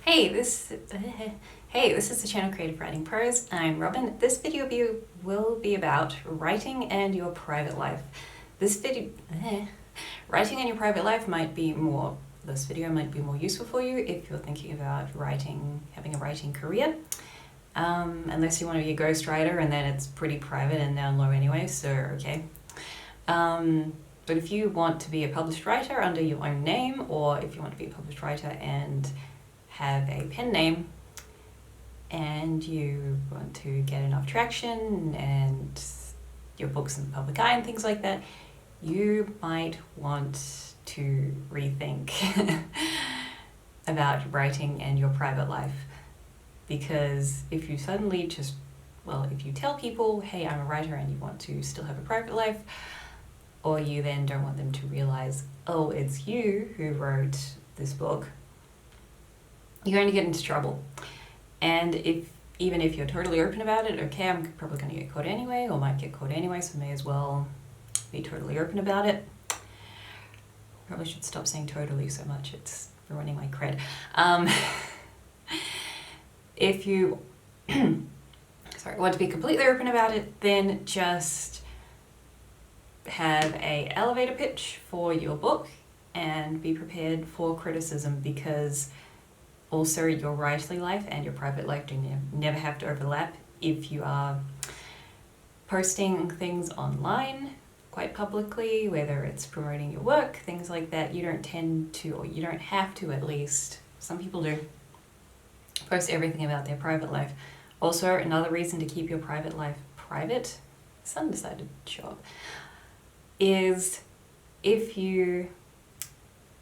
Hey, this is the channel Creative Writing Prose. I'm Robin. This video will be about writing and your private life. Writing and your private life this video might be more useful for you if you're thinking about having a writing career. Unless you want to be a ghostwriter, and then it's pretty private and down low anyway, so okay. But if you want to be a published writer under your own name, or if you want to be a published writer and have a pen name, and you want to get enough traction and your book's in the public eye and things like that, you might want to rethink about writing and your private life. Because if you suddenly if you tell people, hey, I'm a writer, and you want to still have a private life, or you then don't want them to realize, oh, it's you who wrote this book, you're going to get into trouble. And even if you're totally open about it, okay, I'm probably going to get caught anyway, or might get caught anyway, so may as well be totally open about it. Probably should stop saying totally so much, it's ruining my cred. If you want to be completely open about it, then just have a elevator pitch for your book and be prepared for criticism, because also your writing life and your private life do never have to overlap. If you are posting things online quite publicly, whether it's promoting your work, things like that, you don't tend to, or you don't have to at least, some people do, post everything about their private life. Also, another reason to keep your private life private, sun decided to show up, is if you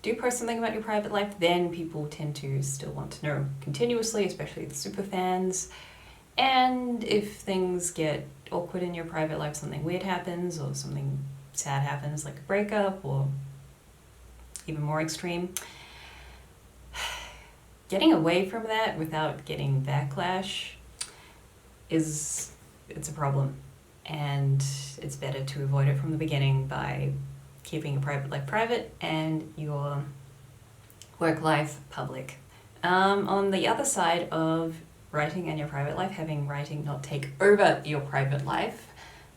do post something about your private life, then people tend to still want to know continuously, especially the super fans. And if things get awkward in your private life, something weird happens or something sad happens, like a breakup or even more extreme, getting away from that without getting backlash it's a problem. And it's better to avoid it from the beginning by keeping your private life private and your work life public. On the other side of writing and your private life, having writing not take over your private life,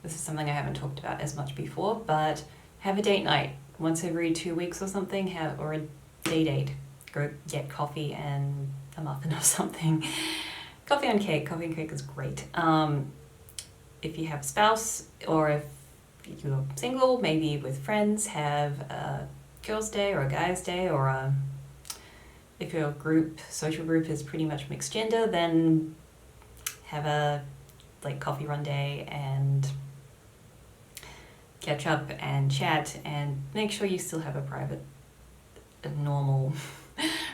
this is something I haven't talked about as much before, but have a date night once every 2 weeks or something, or a day date. Go get coffee and a muffin or something. Coffee and cake is great. If you have a spouse, or if you're single, maybe with friends, have a girls' day or a guys' day, or if your social group is pretty much mixed gender, then have a coffee run day and catch up and chat, and make sure you still have a normal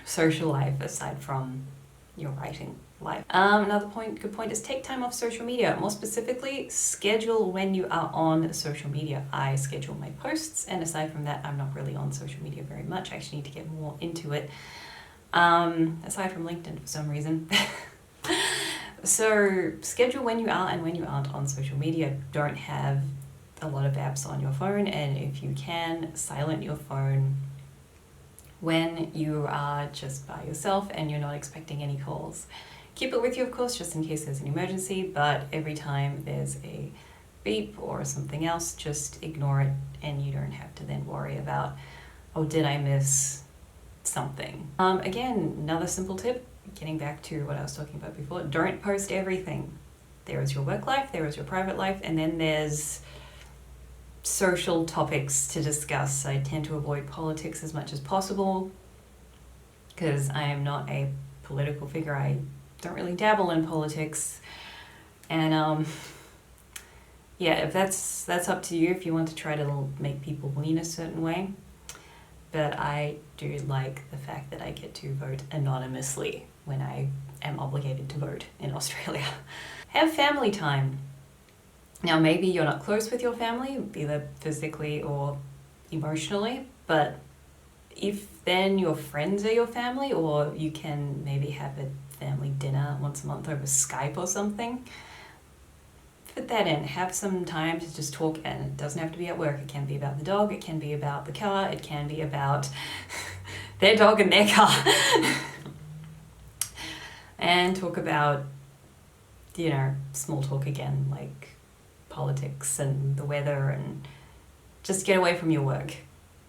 social life aside from your writing life. Another good point is take time off social media. More specifically, schedule when you are on social media. I schedule my posts, and aside from that, I'm not really on social media very much. I actually need to get more into it, aside from LinkedIn for some reason. So schedule when you are and when you aren't on social media. Don't have a lot of apps on your phone, and if you can, silent your phone when you are just by yourself and you're not expecting any calls. Keep it with you, of course, just in case there's an emergency, but every time there's a beep or something else, just ignore it, and you don't have to then worry about, oh, did I miss something? Again, another simple tip, getting back to what I was talking about before, don't post everything. There is your work life, there is your private life, and then there's social topics to discuss. I tend to avoid politics as much as possible because I am not a political figure. I don't really dabble in politics, and if that's up to you if you want to try to make people lean a certain way. But I do like the fact that I get to vote anonymously when I am obligated to vote in Australia. Have family time. Now, maybe you're not close with your family, either physically or emotionally, but if then your friends are your family, or you can maybe have a family dinner once a month over Skype or something, fit that in. Have some time to just talk, and it doesn't have to be at work. It can be about the dog, it can be about the car, it can be about their dog and their car. and talk about, you know, small talk again, like politics and the weather, and just get away from your work.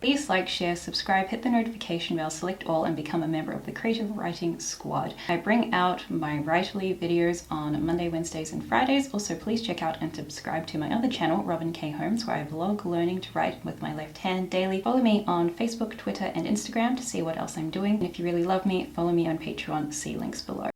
Please like, share, subscribe, hit the notification bell, select all, and become a member of the Creative Writing Squad. I bring out my Writerly videos on Monday, Wednesdays, and Fridays. Also, please check out and subscribe to my other channel, Robin K. Holmes, where I vlog learning to write with my left hand daily. Follow me on Facebook, Twitter, and Instagram to see what else I'm doing. And if you really love me, follow me on Patreon. See links below.